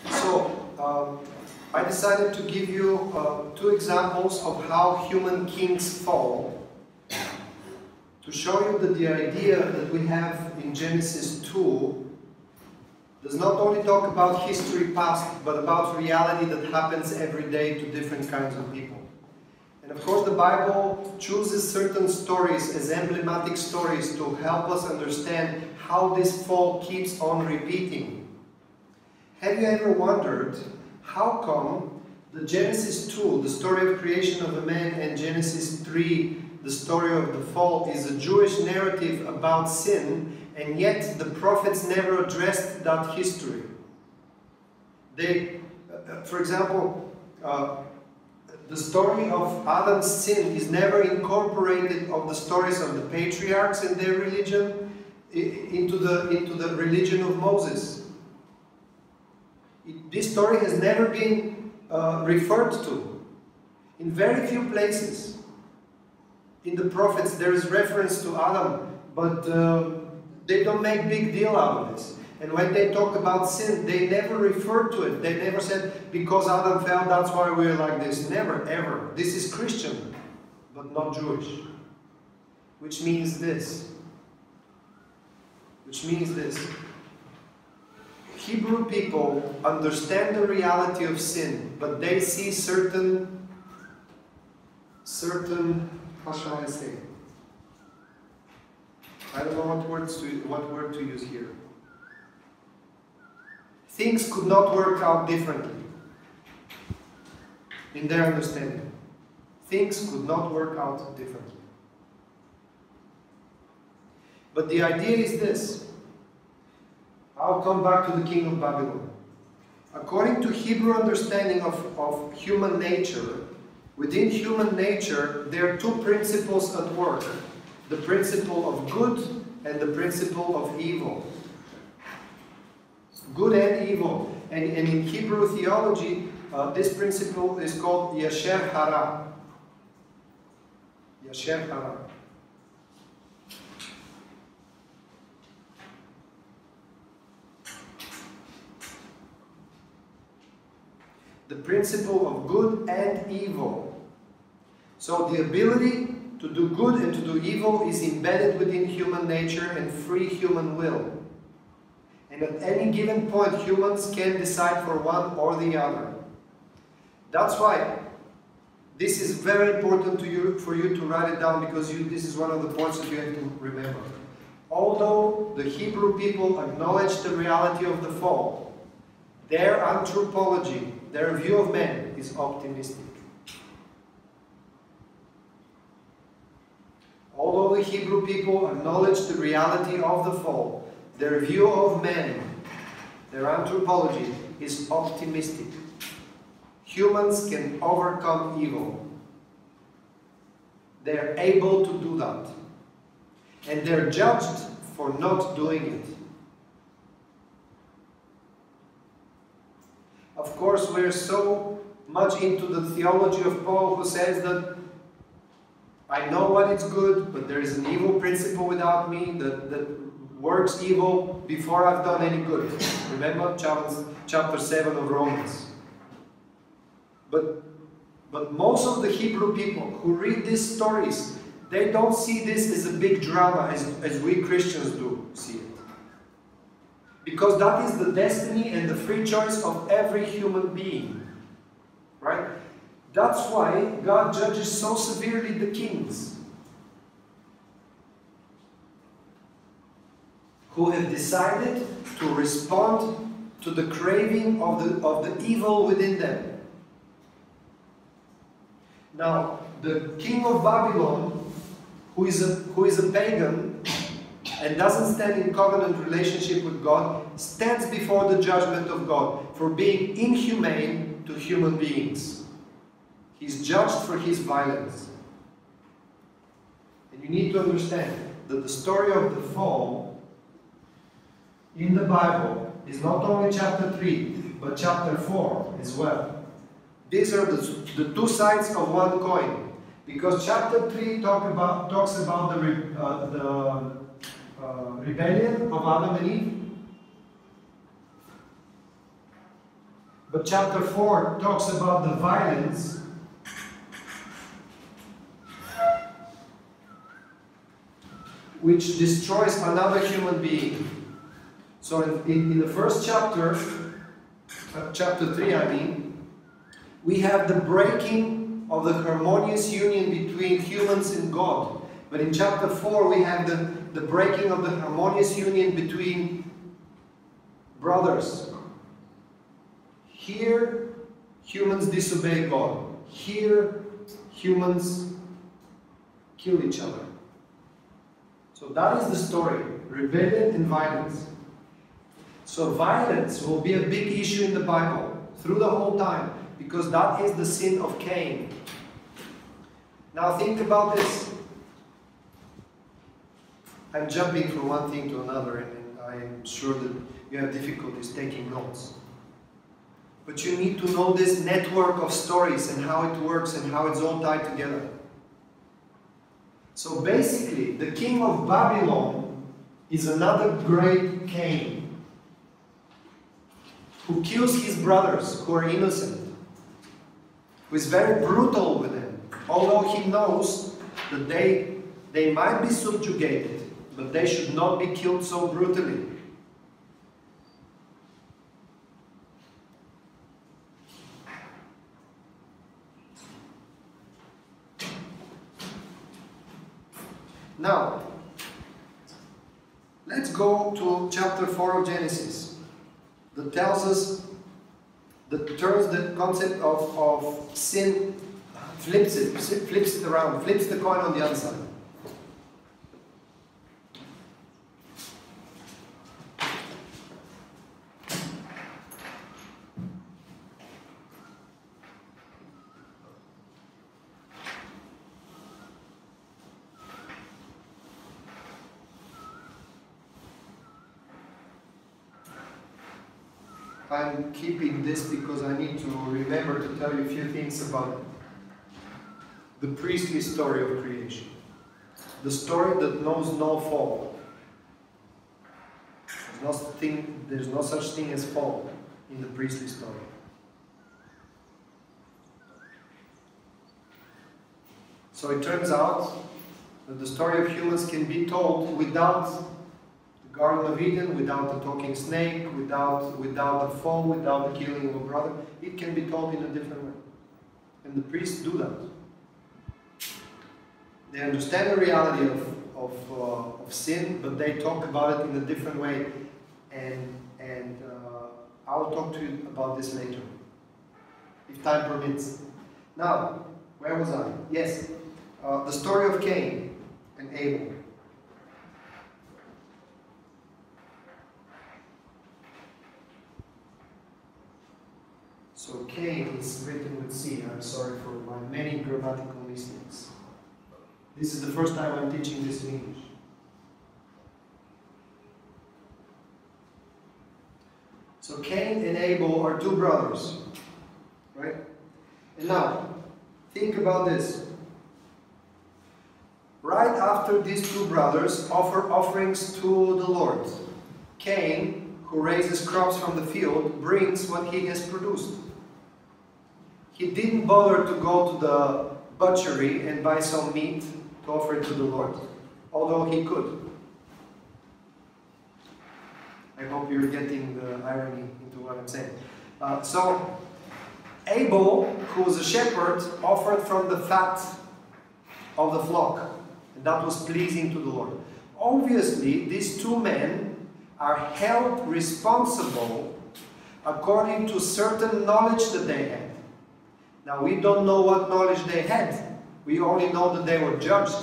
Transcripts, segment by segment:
So, I decided to give you two examples of how human kings fall, to show you that the idea that we have in Genesis 2 does not only talk about history past, but about reality that happens every day to different kinds of people. And of course, the Bible chooses certain stories as emblematic stories to help us understand how this fall keeps on repeating. Have you ever wondered how come the Genesis 2, the story of creation of a man, and Genesis 3, the story of the fall, is a Jewish narrative about sin, and yet the prophets never addressed that history? They, for example, the story of Adam's sin is never incorporated of the stories of the patriarchs and their religion into the religion of Moses. This story has never been referred to. In very few places in the prophets there is reference to Adam, but they don't make big deal out of this. And when they talk about sin, they never refer to it. They never said, because Adam fell, that's why we're like this. Never, ever. This is Christian, but not Jewish. Which means this. Hebrew people understand the reality of sin, but they see certain, how shall I say? I don't know what word to use here. Things could not work out differently in their understanding. Things could not work out differently. But the idea is this. I'll come back to the king of Babylon. According to Hebrew understanding of human nature, within human nature there are two principles at work. The principle of good and the principle of evil. Good and evil. And in Hebrew theology, this principle is called Yasher Hara. Yasher Hara. The principle of good and evil. So the ability to do good and to do evil is embedded within human nature and free human will. And at any given point, humans can decide for one or the other. That's why this is very important for you to write it down, because this is one of the points that you have to remember. Although the Hebrew people acknowledge the reality of the fall, their anthropology, their view of man is optimistic. Although the Hebrew people acknowledge the reality of the fall, their view of man, their anthropology, is optimistic. Humans can overcome evil. They are able to do that. And they're judged for not doing it. Of course, we're so much into the theology of Paul, who says that I know what is good, but there is an evil principle without me that works evil before I've done any good. Remember chapter 7 of Romans. But most of the Hebrew people who read these stories, they don't see this as a big drama as we Christians do see it. Because that is the destiny and the free choice of every human being. Right? That's why God judges so severely the kings who have decided to respond to the craving of the evil within them. Now, the king of Babylon, who is a pagan and doesn't stand in covenant relationship with God, stands before the judgment of God for being inhumane to human beings. He's judged for his violence. And you need to understand that the story of the fall in the Bible is not only chapter 3, but chapter 4 as well. These are the two sides of one coin. Because chapter 3 talks about the rebellion of Adam and Eve. But chapter 4 talks about the violence which destroys another human being. So in the first chapter, chapter 3 I mean, we have the breaking of the harmonious union between humans and God. But in chapter 4 we have the breaking of the harmonious union between brothers. Here humans disobey God. Here humans kill each other. So that is the story, rebellion and violence. So violence will be a big issue in the Bible through the whole time, because that is the sin of Cain. Now think about this. I'm jumping from one thing to another, and I'm sure that you have difficulties taking notes. But you need to know this network of stories and how it works and how it's all tied together. So basically, the king of Babylon is another great Cain who kills his brothers who are innocent, who is very brutal with them, although he knows that they might be subjugated, but they should not be killed so brutally. Now, let's go to chapter 4 of Genesis that tells us, that turns the concept of sin, flips it around, flips the coin on the other side. I'm keeping this because I need to remember to tell you a few things about the priestly story of creation. The story that knows no fall. There's no such thing as fall in the priestly story. So it turns out that the story of humans can be told without Garden of Eden, without the talking snake, without the fall, without the killing of a brother. It can be told in a different way. And the priests do that. They understand the reality of sin, but they talk about it in a different way. And I'll talk to you about this later, if time permits. Now, where was I? Yes, the story of Cain and Abel. So Cain is written with C. I'm sorry for my many grammatical mistakes. This is the first time I'm teaching this in English. So Cain and Abel are two brothers, right? And now, think about this. Right after these two brothers offer offerings to the Lord, Cain, who raises crops from the field, brings what he has produced. He didn't bother to go to the butchery and buy some meat to offer it to the Lord, although he could. I hope you're getting the irony into what I'm saying. So, Abel, who was a shepherd, offered from the fat of the flock, and that was pleasing to the Lord. Obviously, these two men are held responsible according to certain knowledge that they had. Now, we don't know what knowledge they had. We only know that they were judged.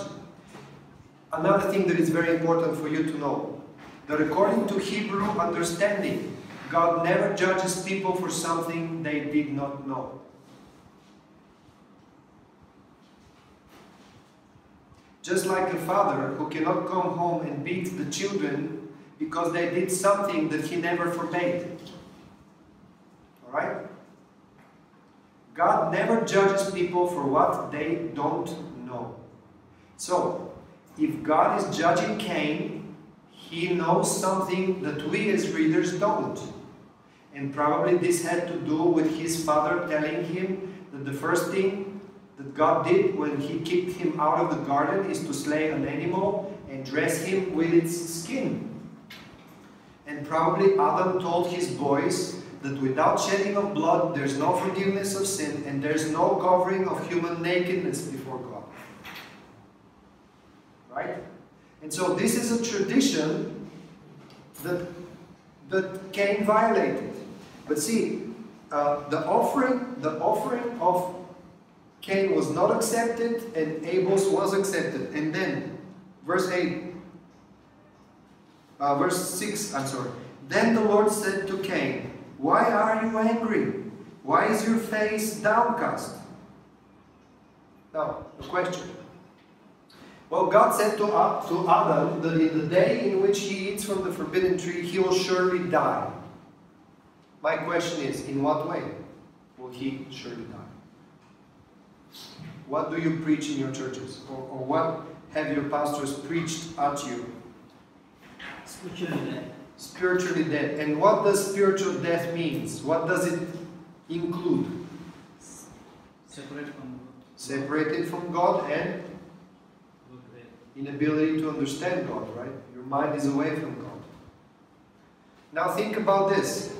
Another thing that is very important for you to know, that according to Hebrew understanding, God never judges people for something they did not know. Just like a father who cannot come home and beat the children because they did something that he never forbade. Alright? God never judges people for what they don't know. So, if God is judging Cain, He knows something that we as readers don't. And probably this had to do with his father telling him that the first thing that God did when he kicked him out of the garden is to slay an animal and dress him with its skin. And probably Adam told his boys that without shedding of blood there's no forgiveness of sin and there's no covering of human nakedness before God. Right? And so this is a tradition that Cain violated. But see, the offering of Cain was not accepted and Abel's was accepted. And then, verse 6, I'm sorry. Then the Lord said to Cain, "Why are you angry? Why is your face downcast?" Now, the question. Well, God said to Adam that in the day in which he eats from the forbidden tree, he will surely die. My question is, in what way will he surely die? What do you preach in your churches? Or what have your pastors preached at you? Spiritually dead. Spiritually dead. And what does spiritual death means? What does it include? Separated from God. Separated from God and inability to understand God, right? Your mind is away from God. Now think about this.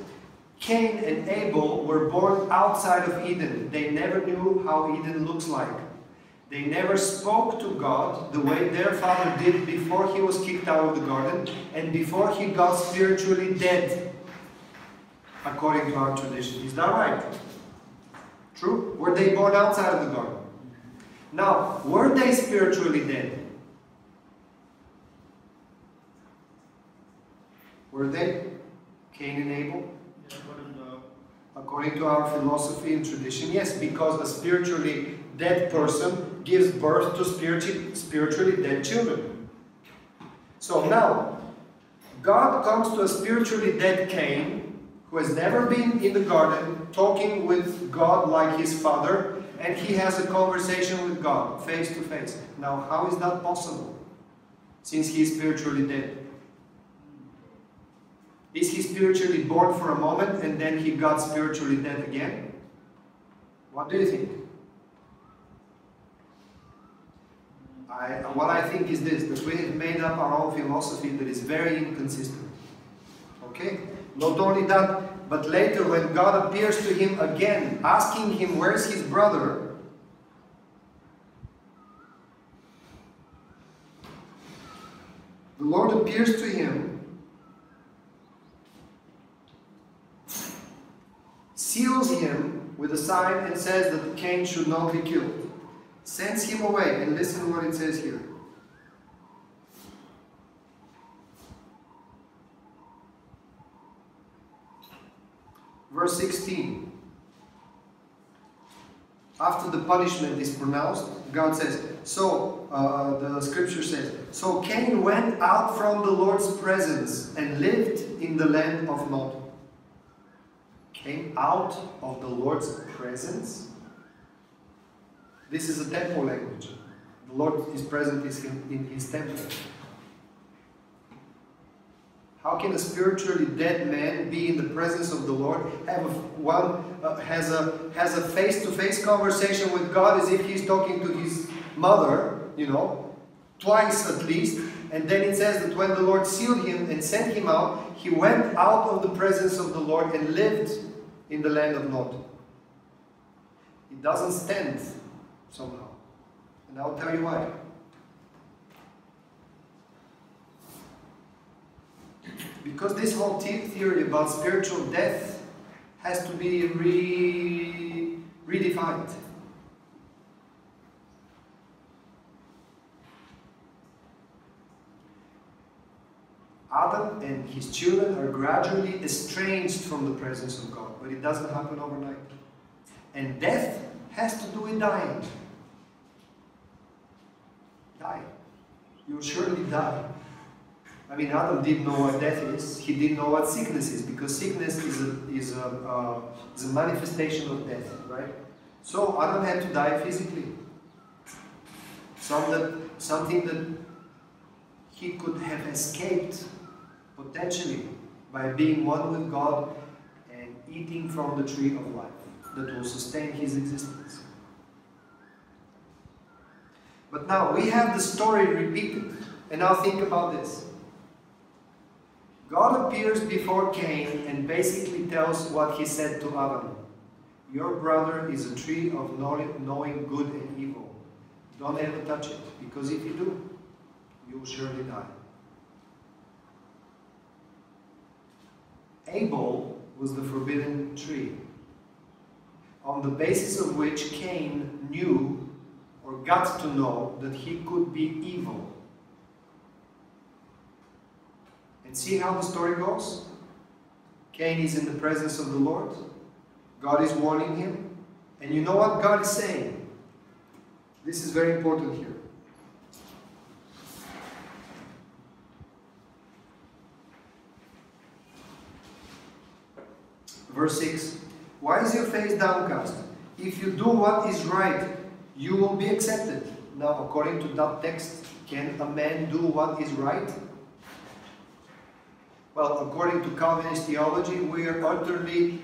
Cain and Abel were born outside of Eden. They never knew how Eden looks like. They never spoke to God the way their father did before he was kicked out of the garden and before he got spiritually dead, according to our tradition. Is that right? True? Were they born outside of the garden? Now, were they spiritually dead? Were they? Cain and Abel? According to our philosophy and tradition, yes, because a spiritually dead person gives birth to spiritually dead children. So now, God comes to a spiritually dead Cain, who has never been in the garden, talking with God like his father, and he has a conversation with God, face to face. Now, how is that possible? Since he is spiritually dead. Is he spiritually born for a moment and then he got spiritually dead again? What do you think? What I think is this, that we have made up our own philosophy that is very inconsistent. Okay? Not only that, but later when God appears to him again, asking him where's his brother, the Lord appears to him, seals him with a sign and says that Cain should not be killed. Sends him away, and listen to what it says here. Verse 16. After the punishment is pronounced, God says, the scripture says, "So Cain went out from the Lord's presence and lived in the land of Nod." Came out of the Lord's presence. This is a temple language. The Lord is present in his temple. How can a spiritually dead man be in the presence of the Lord, has a face-to-face conversation with God as if he's talking to his mother, twice at least, and then it says that when the Lord sealed him and sent him out, he went out of the presence of the Lord and lived in the land of Nod. It doesn't stand somehow. And I'll tell you why. Because this whole theory about spiritual death has to be redefined. Adam and his children are gradually estranged from the presence of God, but it doesn't happen overnight. And death has to do with dying. Die. You'll surely die. I mean, Adam didn't know what death is. He didn't know what sickness is, because sickness is a manifestation of death, right? So Adam had to die physically. Something that he could have escaped potentially by being one with God and eating from the tree of life that will sustain his existence. But now we have the story repeated. And now think about this. God appears before Cain and basically tells what he said to Adam. Your brother is a tree of knowing good and evil. Don't ever touch it, because if you do, you will surely die. Abel was the forbidden tree, on the basis of which Cain knew or got to know that he could be evil. And see how the story goes? Cain is in the presence of the Lord. God is warning him. And you know what God is saying? This is very important here. Verse 6. Why is your face downcast? If you do what is right, you will be accepted. Now, according to that text, can a man do what is right? Well, according to Calvinist theology, we are utterly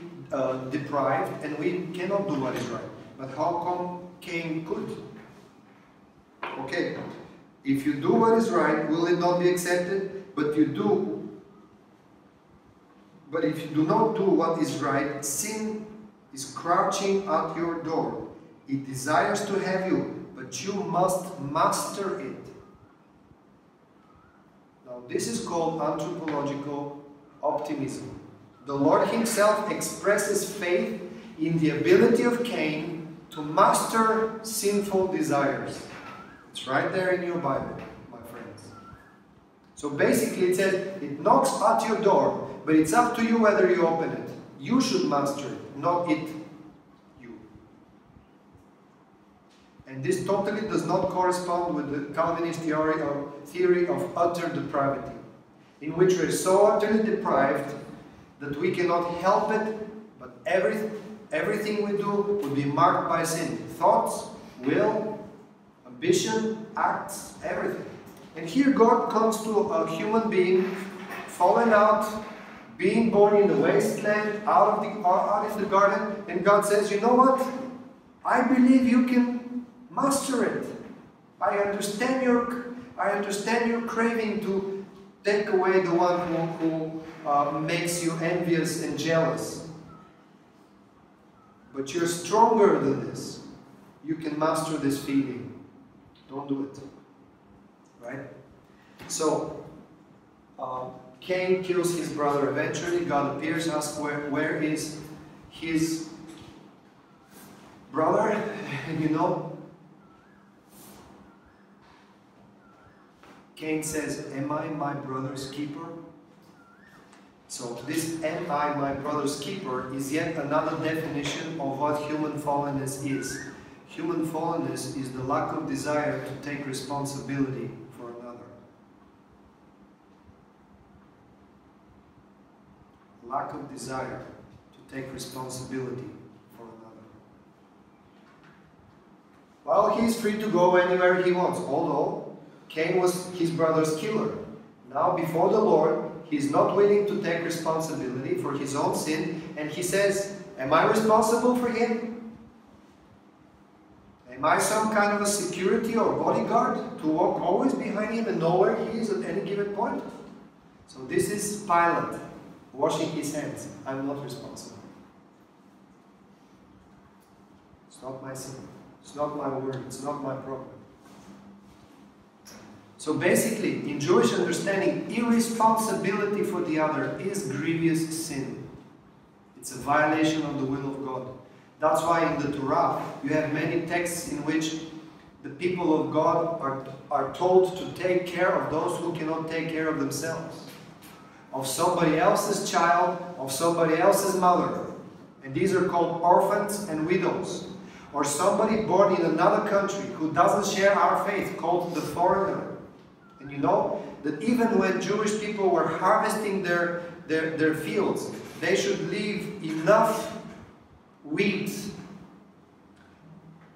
deprived and we cannot do what is right. But how come Cain could? Okay, if you do what is right, will it not be accepted? But if you do not do what is right, sin is crouching at your door. It desires to have you, but you must master it. Now, this is called anthropological optimism. The Lord himself expresses faith in the ability of Cain to master sinful desires. It's right there in your Bible, my friends. So basically it says, it knocks at your door, but it's up to you whether you open it. You should master it, not it. And this totally does not correspond with the Calvinist theory of utter depravity, in which we are so utterly deprived that we cannot help it, but everything we do would be marked by sin. Thoughts, will, ambition, acts, everything. And here God comes to a human being, fallen out, being born in the wasteland, out in the garden, and God says, you know what? I believe you can master it. I understand your craving to take away the one who makes you envious and jealous. But you're stronger than this. You can master this feeling. Don't do it. Right? So, Cain kills his brother eventually. God appears, asks where is his brother? And you know, Cain says, am I my brother's keeper? So this am I my brother's keeper is yet another definition of what human fallenness is. Human fallenness is the lack of desire to take responsibility for another. Lack of desire to take responsibility for another. Well, he's free to go anywhere he wants, although Cain was his brother's killer. Now, before the Lord, he is not willing to take responsibility for his own sin, and he says, am I responsible for him? Am I some kind of a security or bodyguard to walk always behind him and know where he is at any given point? So this is Pilate washing his hands. I'm not responsible. It's not my sin. It's not my word. It's not my problem. So basically, in Jewish understanding, irresponsibility for the other is grievous sin. It's a violation of the will of God. That's why in the Torah, you have many texts in which the people of God are told to take care of those who cannot take care of themselves. Of somebody else's child, of somebody else's mother. And these are called orphans and widows. Or somebody born in another country who doesn't share our faith, called the foreigner. And you know that even when Jewish people were harvesting their fields, they should leave enough wheat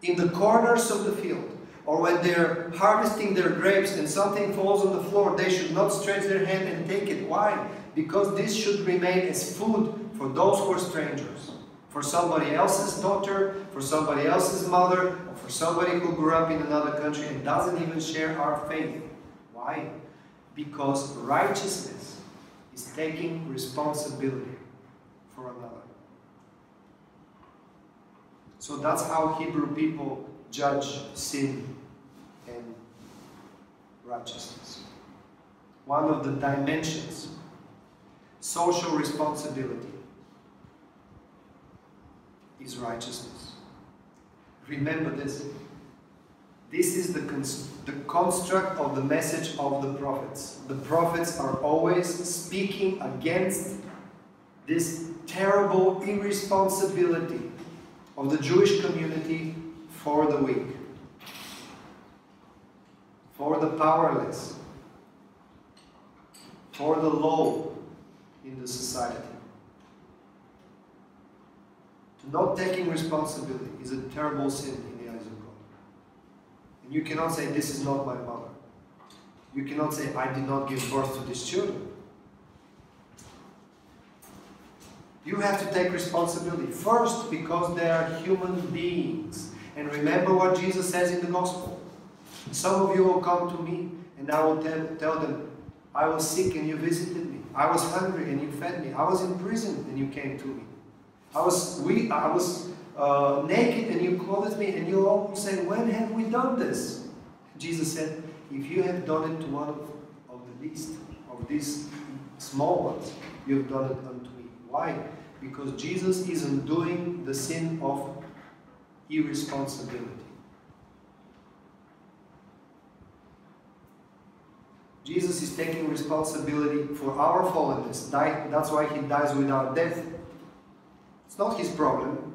in the corners of the field. Or when they're harvesting their grapes and something falls on the floor, they should not stretch their hand and take it. Why? Because this should remain as food for those who are strangers, for somebody else's daughter, for somebody else's mother, or for somebody who grew up in another country and doesn't even share our faith. Why? Because righteousness is taking responsibility for another. So that's how Hebrew people judge sin and righteousness. One of the dimensions, social responsibility, is righteousness. Remember this. This is the construct of the message of the prophets. The prophets are always speaking against this terrible irresponsibility of the Jewish community for the weak, for the powerless, for the low in the society. Not taking responsibility is a terrible sin in the eyes of God. And you cannot say, this is not my mother. You cannot say, I did not give birth to these children. You have to take responsibility. First, because they are human beings. And remember what Jesus says in the Gospel. Some of you will come to me and I will tell them, I was sick and you visited me. I was hungry and you fed me. I was in prison and you came to me. I was naked and you clothed me, and you all say, when have we done this? Jesus said, if you have done it to one of the least of these small ones, you have done it unto me. Why? Because Jesus isn't doing the sin of irresponsibility. Jesus is taking responsibility for our fallenness. That's why He dies without death. It's not His problem,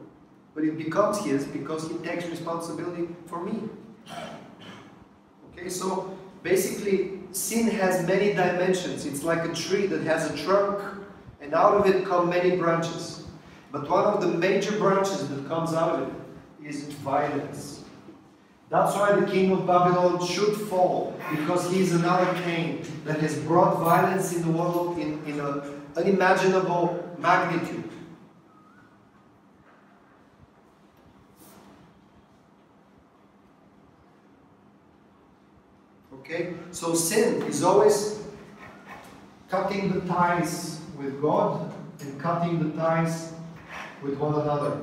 but it becomes His because He takes responsibility for me. Okay, so basically sin has many dimensions. It's like a tree that has a trunk, and out of it come many branches. But one of the major branches that comes out of it is violence. That's why the king of Babylon should fall, because he is another Cain that has brought violence in the world in an unimaginable magnitude. Okay? So sin is always cutting the ties with God and cutting the ties with one another.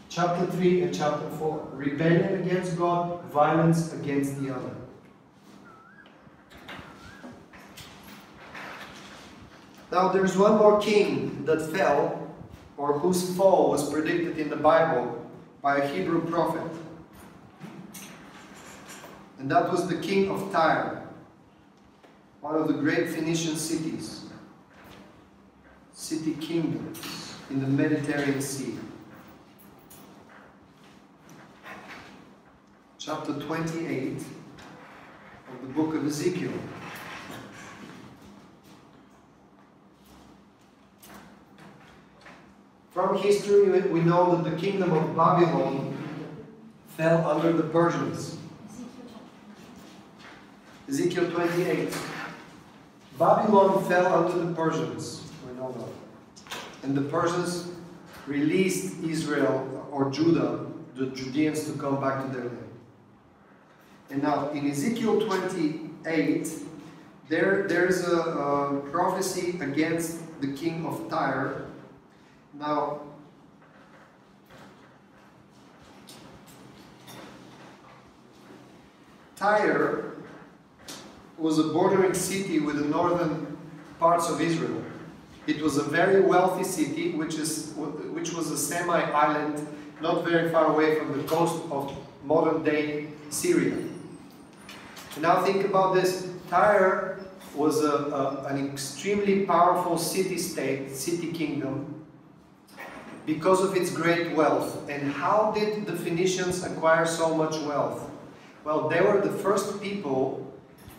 Chapter 3 and chapter 4. Rebellion against God, violence against the other. Now there's one more king that fell, or whose fall was predicted in the Bible by a Hebrew prophet. And that was the king of Tyre, one of the great Phoenician cities, city kingdoms in the Mediterranean Sea. Chapter 28 of the book of Ezekiel. From history, we know that the kingdom of Babylon fell under the Persians. Ezekiel 28. Babylon fell under the Persians. We know that. And the Persians released Israel or Judah, the Judeans, to come back to their land. And now in Ezekiel 28, there's a prophecy against the king of Tyre. Now, Tyre was a bordering city with the northern parts of Israel. It was a very wealthy city, which was a semi-island, not very far away from the coast of modern-day Syria. And now think about this. Tyre was an extremely powerful city-state, city kingdom, because of its great wealth. And how did the Phoenicians acquire so much wealth? Well, they were the first people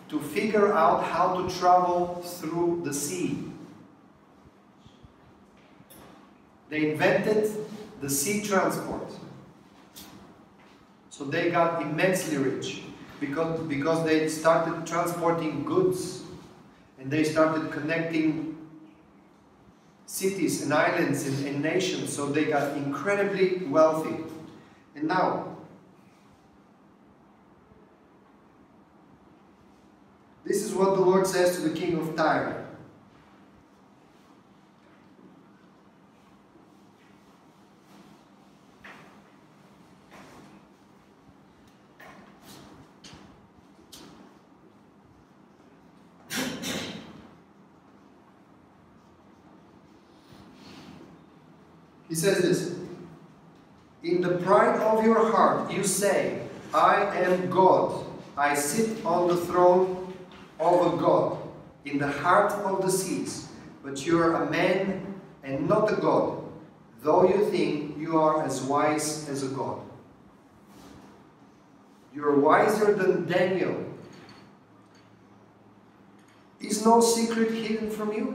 to figure out how to travel through the sea. They invented the sea transport. So they got immensely rich because they started transporting goods, and they started connecting cities and islands and nations, so they got incredibly wealthy. And now, this is what the Lord says to the king of Tyre. He says this: in the pride of your heart you say, I am God, I sit on the throne of a God in the heart of the seas, but you are a man and not a God, though you think you are as wise as a God. You are wiser than Daniel. Is no secret hidden from you?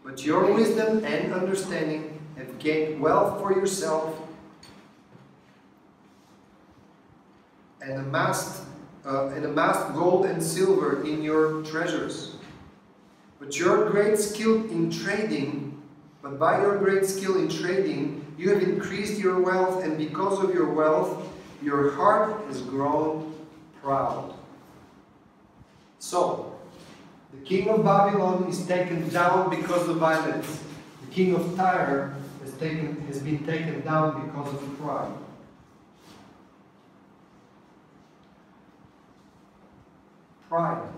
But your wisdom and understanding have gained wealth for yourself and amassed gold and silver in your treasures. But by your great skill in trading, you have increased your wealth, and because of your wealth, your heart has grown proud. So, the king of Babylon is taken down because of violence. The king of Tyre has been taken down because of pride. Pride.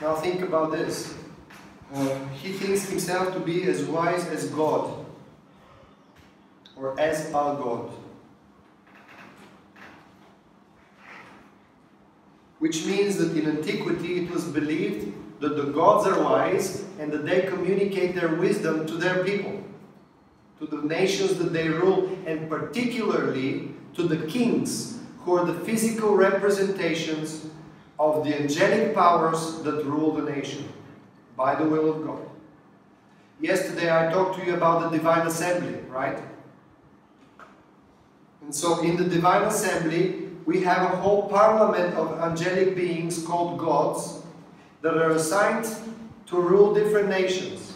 Now think about this. He thinks himself to be as wise as God, or as a God. Which means that in antiquity it was believed that the gods are wise and that they communicate their wisdom to their people, to the nations that they rule, and particularly to the kings, who are the physical representations of the angelic powers that rule the nation by the will of God. Yesterday I talked to you about the Divine Assembly, right? And so in the Divine Assembly we have a whole parliament of angelic beings called gods that are assigned to rule different nations.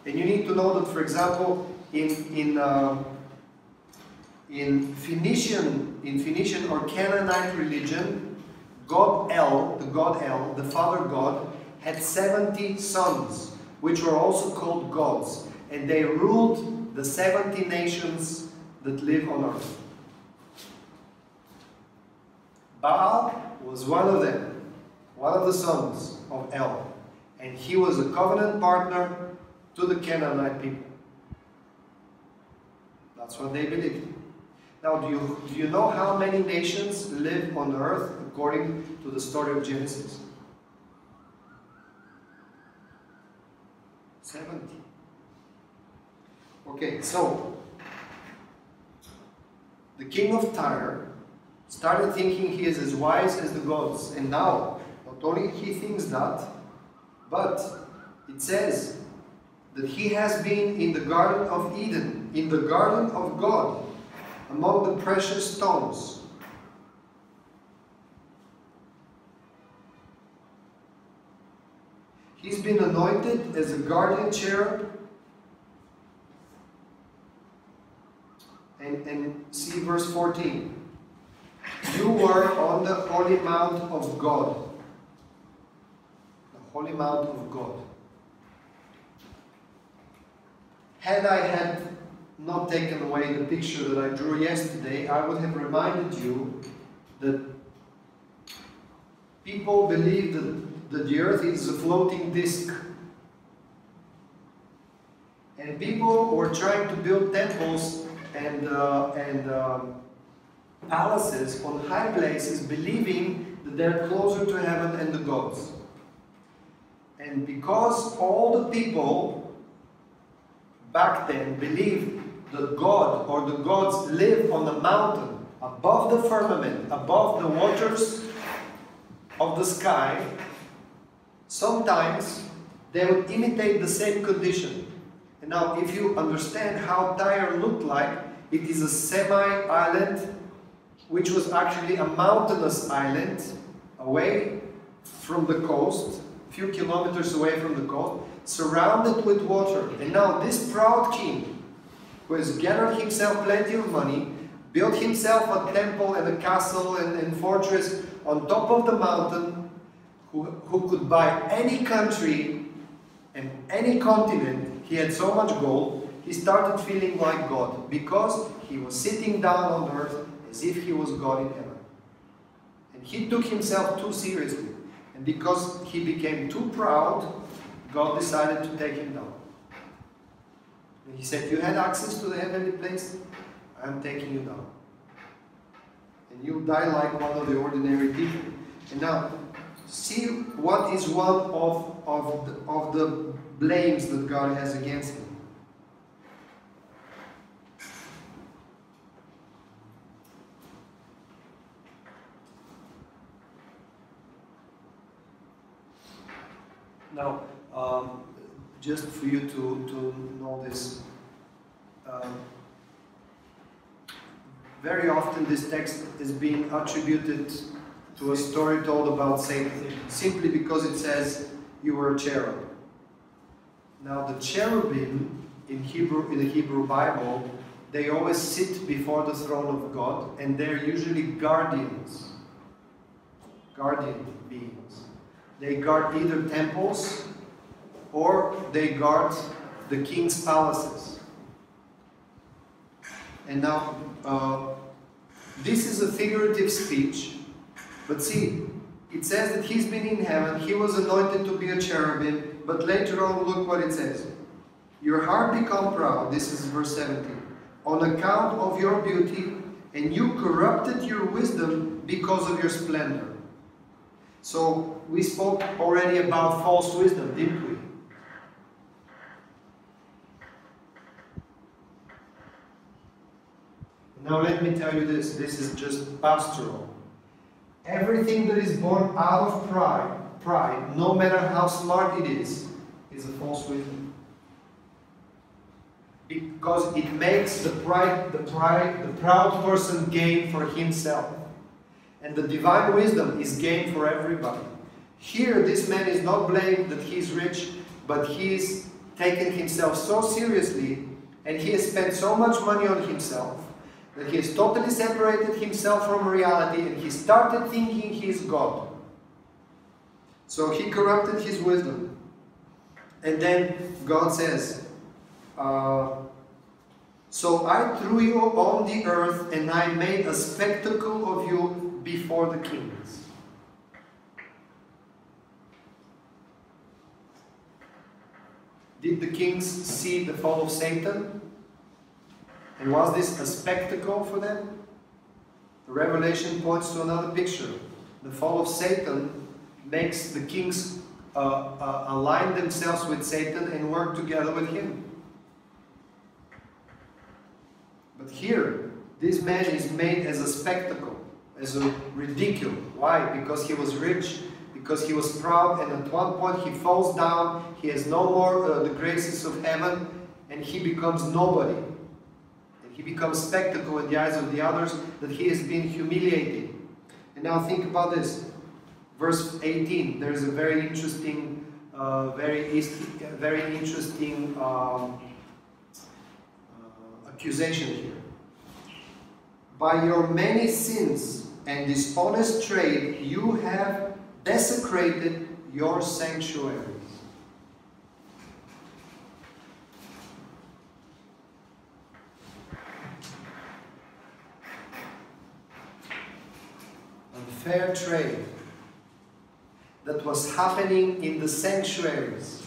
And you need to know that, for example, in Phoenician or Canaanite religion, God El, the Father God, had 70 sons, which were also called gods, and they ruled the 70 nations that live on earth. Baal was one of them, one of the sons of El, and he was a covenant partner to the Canaanite people. That's what they believed. Now, do you know how many nations live on earth according to the story of Genesis? 70. Okay, so the king of Tyre started thinking he is as wise as the gods, and now not only he thinks that, but it says that he has been in the Garden of Eden, in the garden of God, among the precious stones. He's been anointed as a guardian cherub. And see verse 14. You were on the holy mount of God. The holy mount of God. Had I not taken away the picture that I drew yesterday, I would have reminded you that people believe that the earth is a floating disc. And people were trying to build temples and palaces on high places, believing that they're closer to heaven and the gods. And because all the people back then believed that God or the gods live on a mountain above the firmament, above the waters of the sky, sometimes they would imitate the same condition. And now, if you understand how Tyre looked like, it is a semi-island, which was actually a mountainous island away from the coast, a few kilometers away from the coast, surrounded with water. And now this proud king, who has gathered himself plenty of money, built himself a temple and a castle and fortress on top of the mountain, who could buy any country and any continent. He had so much gold, he started feeling like God, because he was sitting down on earth as if he was God in heaven. And he took himself too seriously. And because he became too proud, God decided to take him down. And he said, you had access to the heavenly place, I'm taking you down. And you'll die like one of the ordinary people. And now, see what is one of the blames that God has against him. Now, just for you to know this, very often this text is being attributed to a story told about Satan, simply because it says you were a cherub. Now, the cherubim in the Hebrew Bible, they always sit before the throne of God, and they're usually guardian beings. They guard either temples or they guard the king's palaces. And now, this is a figurative speech, but see, it says that he's been in heaven, he was anointed to be a cherubim, but later on, look what it says. Your heart become proud, this is verse 17, on account of your beauty, and you corrupted your wisdom because of your splendor. So, we spoke already about false wisdom, didn't we? Now let me tell you this is just pastoral. Everything that is born out of pride, no matter how smart it is a false wisdom. Because it makes the proud person gain for himself. And the divine wisdom is gained for everybody. Here, this man is not blamed that he's rich, but he's taken himself so seriously, and he has spent so much money on himself, that he has totally separated himself from reality, and he started thinking he's God. So he corrupted his wisdom. And then God says, so I threw you on the earth, and I made a spectacle of you before the kings. Did the kings see the fall of Satan? And was this a spectacle for them? The Revelation points to another picture. The fall of Satan makes the kings align themselves with Satan and work together with him. But here, this man is made as a spectacle, as a ridicule. Why? Because he was rich, because he was proud, and at one point he falls down, he has no more the graces of heaven, and he becomes nobody. And he becomes spectacle in the eyes of the others, that he has been humiliated. And now think about this. Verse 18, there is a very interesting, accusation here. By your many sins and dishonest trade, you have desecrated your sanctuaries. Unfair trade that was happening in the sanctuaries.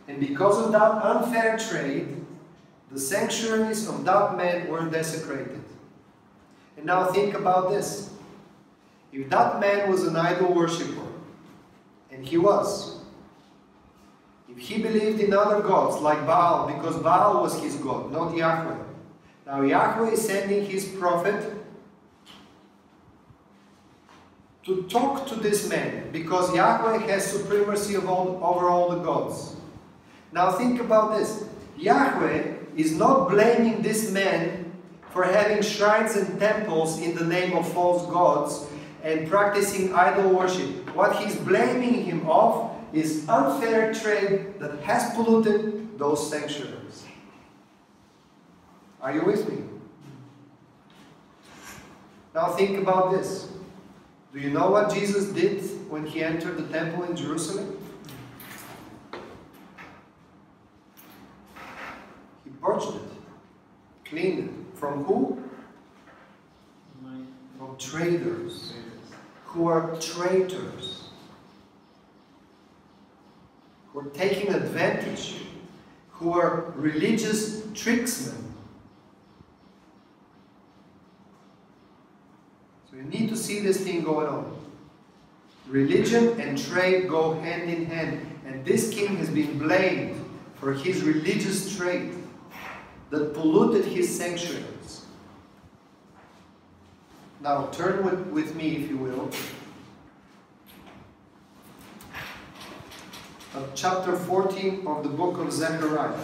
And because of that unfair trade, the sanctuaries of that man were desecrated. And now think about this. If that man was an idol worshipper, and he was, if he believed in other gods like Baal, because Baal was his God, not Yahweh. Now Yahweh is sending his prophet to talk to this man, because Yahweh has supremacy over all the gods. Now think about this. Yahweh is not blaming this man for having shrines and temples in the name of false gods and practicing idol worship. what he's blaming him of is unfair trade that has polluted those sanctuaries. Are you with me? Now think about this. Do you know what Jesus did when he entered the temple in Jerusalem? He purged it, cleaned it. From who? From traders, who are traitors, who are taking advantage, who are religious tricksmen. So you need to see this thing going on. Religion and trade go hand in hand, and this king has been blamed for his religious trade that polluted his sanctuaries. Now turn with me, if you will, chapter 14 of the book of Zechariah.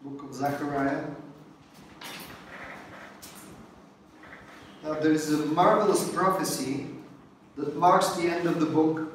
Book of Zechariah. Now there is a marvelous prophecy that marks the end of the book.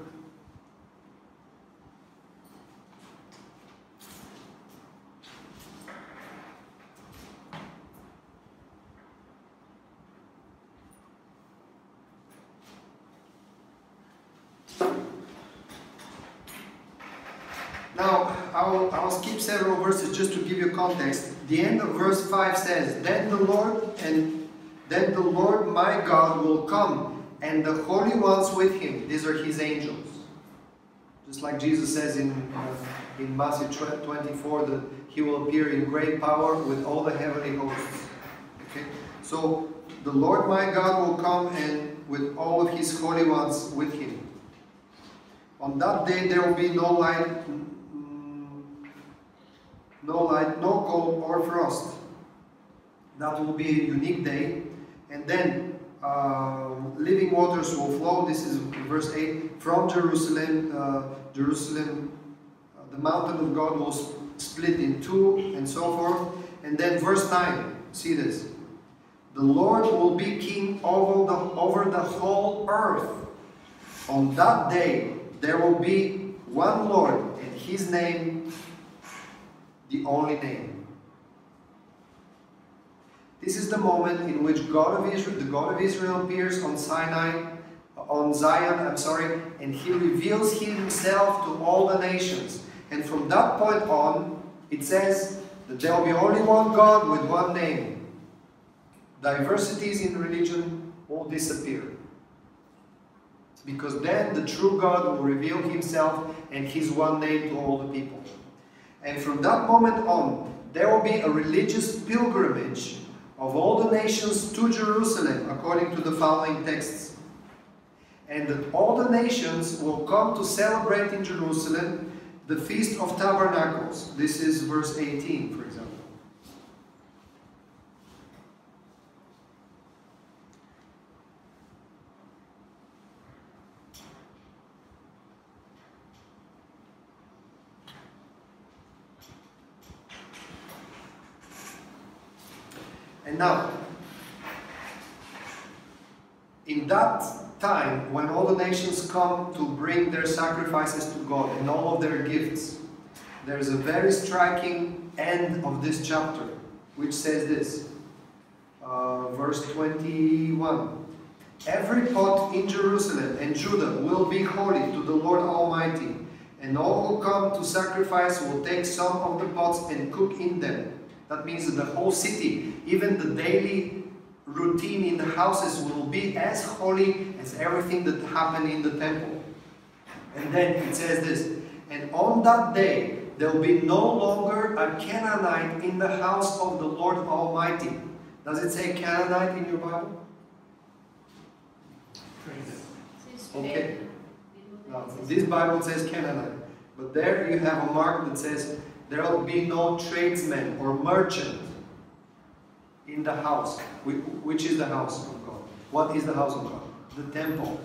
Now, I'll skip several verses just to give you context. The end of verse 5 says, Then the Lord my God will come, and the holy ones with him. These are his angels. Just like Jesus says in Matthew 24 that he will appear in great power with all the heavenly hosts. Okay? So, the Lord my God will come and with all of his holy ones with him. On that day there will be no light, no cold or frost. That will be a unique day. And then living waters will flow. This is verse 8. From Jerusalem, the mountain of God will split in two, and so forth. And then verse 9. See this. The Lord will be king over the whole earth. On that day there will be one Lord, and his name the only name. This is the moment in which the God of Israel appears on Zion, and he reveals himself to all the nations. And from that point on, it says that there will be only one God with one name. Diversities in religion will disappear. Because then the true God will reveal himself and his one name to all the people. And from that moment on, there will be a religious pilgrimage of all the nations to Jerusalem, according to the following texts. And that all the nations will come to celebrate in Jerusalem the Feast of Tabernacles. This is verse 18, for example. And now, in that time, when all the nations come to bring their sacrifices to God and all of their gifts, there is a very striking end of this chapter, which says this, verse 21. Every pot in Jerusalem and Judah will be holy to the Lord Almighty, and all who come to sacrifice will take some of the pots and cook in them. That means that the whole city, even the daily routine in the houses, will be as holy as everything that happened in the temple. And then it says this, and on that day there will be no longer a Canaanite in the house of the Lord Almighty. Does it say Canaanite in your Bible? Okay. Now, this Bible says Canaanite. But there you have a mark that says there will be no tradesman or merchant in the house. Which is the house of God? What is the house of God? The temple.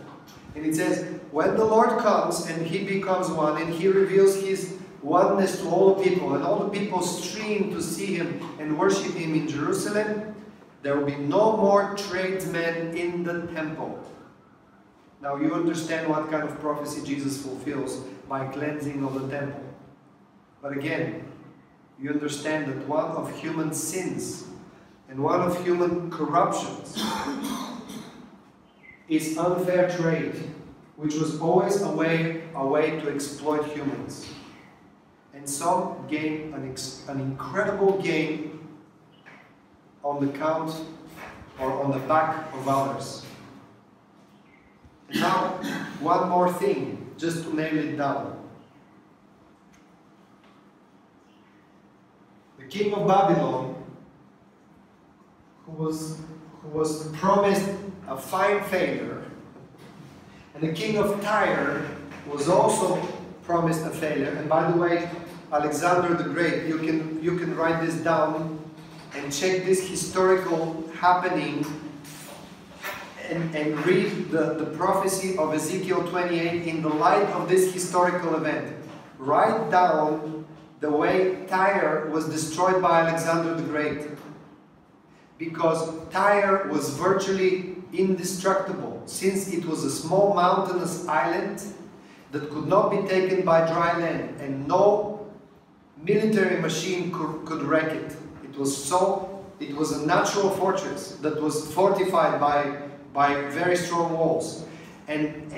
And it says, when the Lord comes and He becomes one and He reveals His oneness to all the people, and all the people stream to see Him and worship Him in Jerusalem, there will be no more tradesmen in the temple. Now you understand what kind of prophecy Jesus fulfills by cleansing of the temple. But again, you understand that one of human sins and one of human corruptions is unfair trade, which was always a way to exploit humans. And some gain an incredible gain on the count or on the back of others. And now, one more thing, just to nail it down. The king of Babylon, who was promised a fine failure, and the king of Tyre was also promised a failure. And by the way, Alexander the Great, you can write this down and check this historical happening and read the prophecy of Ezekiel 28 in the light of this historical event. Write down the way Tyre was destroyed by Alexander the Great. Because Tyre was virtually indestructible, since it was a small mountainous island that could not be taken by dry land, and no military machine could wreck it. It was a natural fortress that was fortified by very strong walls. And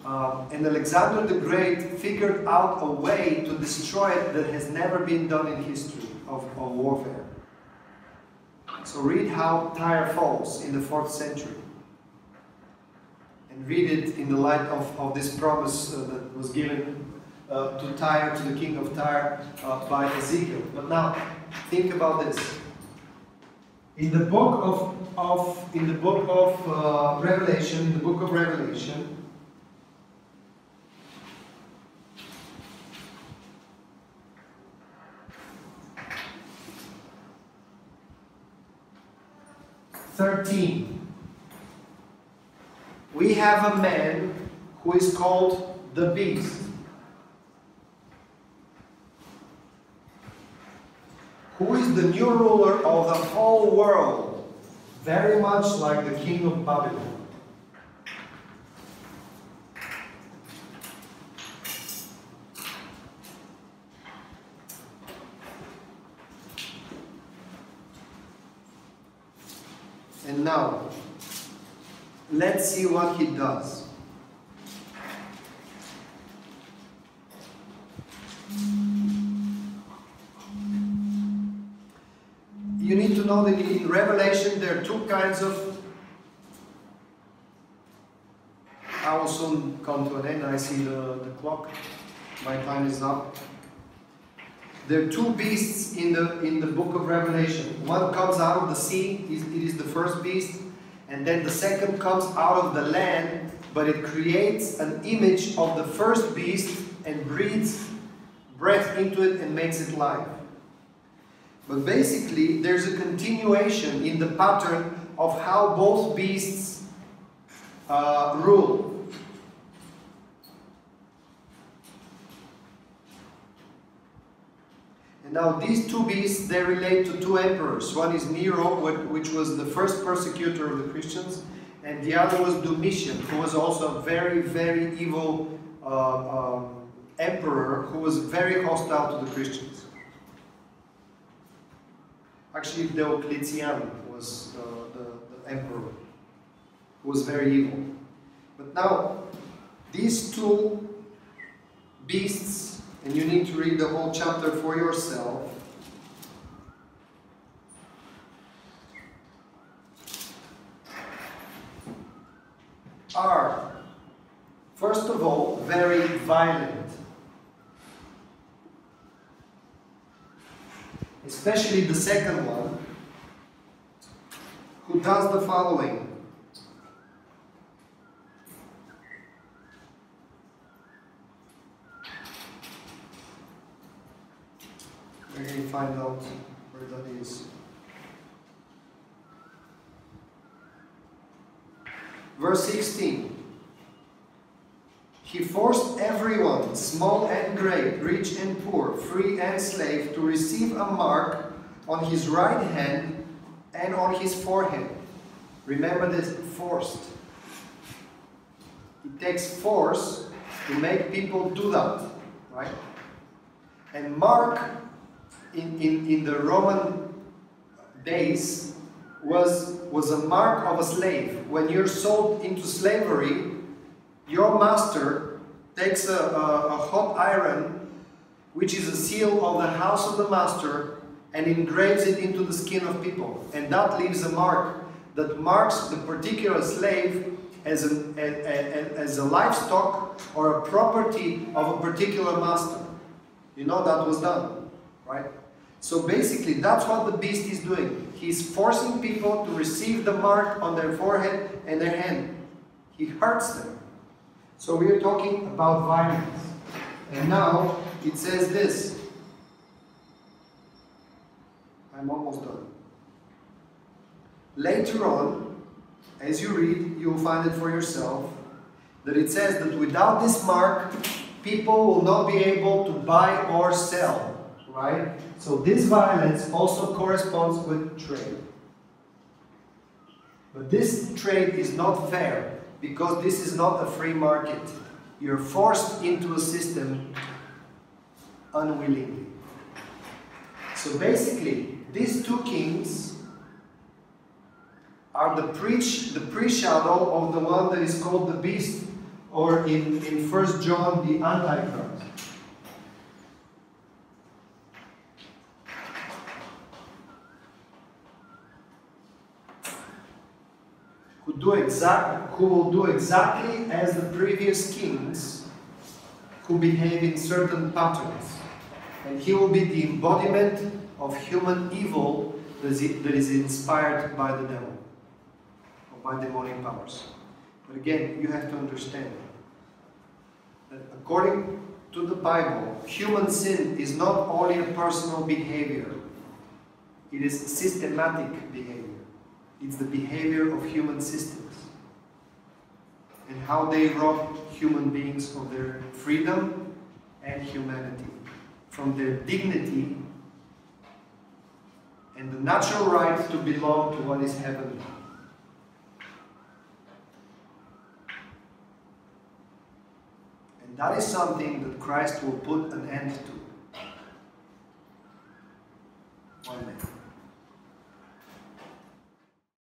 Alexander the Great figured out a way to destroy it that has never been done in history of warfare. So read how Tyre falls in the 4th century. And read it in the light of this promise that was given to Tyre, to the king of Tyre, by Ezekiel. But now, think about this. In the book of Revelation, we have a man who is called the Beast, who is the new ruler of the whole world, very much like the king of Babylon. And now, let's see what he does. You need to know that in Revelation there are two kinds of... I will soon come to an end. I see the clock. My time is up. There are two beasts in the book of Revelation. One comes out of the sea, it is the first beast, and then the second comes out of the land, but it creates an image of the first beast and breathes breath into it and makes it live. But basically, there's a continuation in the pattern of how both beasts rule. And now these two beasts, they relate to two emperors. One is Nero, which was the first persecutor of the Christians, and the other was Domitian, who was also a very, very evil emperor who was very hostile to the Christians. Actually, Diocletian was the emperor, who was very evil. But now, these two beasts, and you need to read the whole chapter for yourself, are, first of all, very violent. Especially the second one, who does the following. find out where that is. Verse 16. He forced everyone, small and great, rich and poor, free and slave, to receive a mark on his right hand and on his forehead. Remember this, forced. It takes force to make people do that, right? And mark in the Roman days was a mark of a slave. When you're sold into slavery, your master takes a hot iron, which is a seal of the house of the master, and engraves it into the skin of people. And that leaves a mark that marks the particular slave as a livestock or a property of a particular master. You know that was done, right? So basically, that's what the beast is doing. He's forcing people to receive the mark on their forehead and their hand. He hurts them. So we are talking about violence. And now it says this. I'm almost done. Later on, as you read, you will find it for yourself, that it says that without this mark, people will not be able to buy or sell. Right? So this violence also corresponds with trade. But this trade is not fair, because this is not a free market. You're forced into a system unwillingly. So basically, these two kings are the pre-shadow of the one that is called the beast, or in 1 John, the Antichrist. Who will do exactly as the previous kings who behave in certain patterns. And he will be the embodiment of human evil that is inspired by the devil, or by demonic powers. But again, you have to understand that according to the Bible, human sin is not only a personal behavior, it is systematic behavior. It's the behavior of human systems and how they rob human beings of their freedom and humanity, from their dignity and the natural right to belong to what is heavenly. And that is something that Christ will put an end to one day.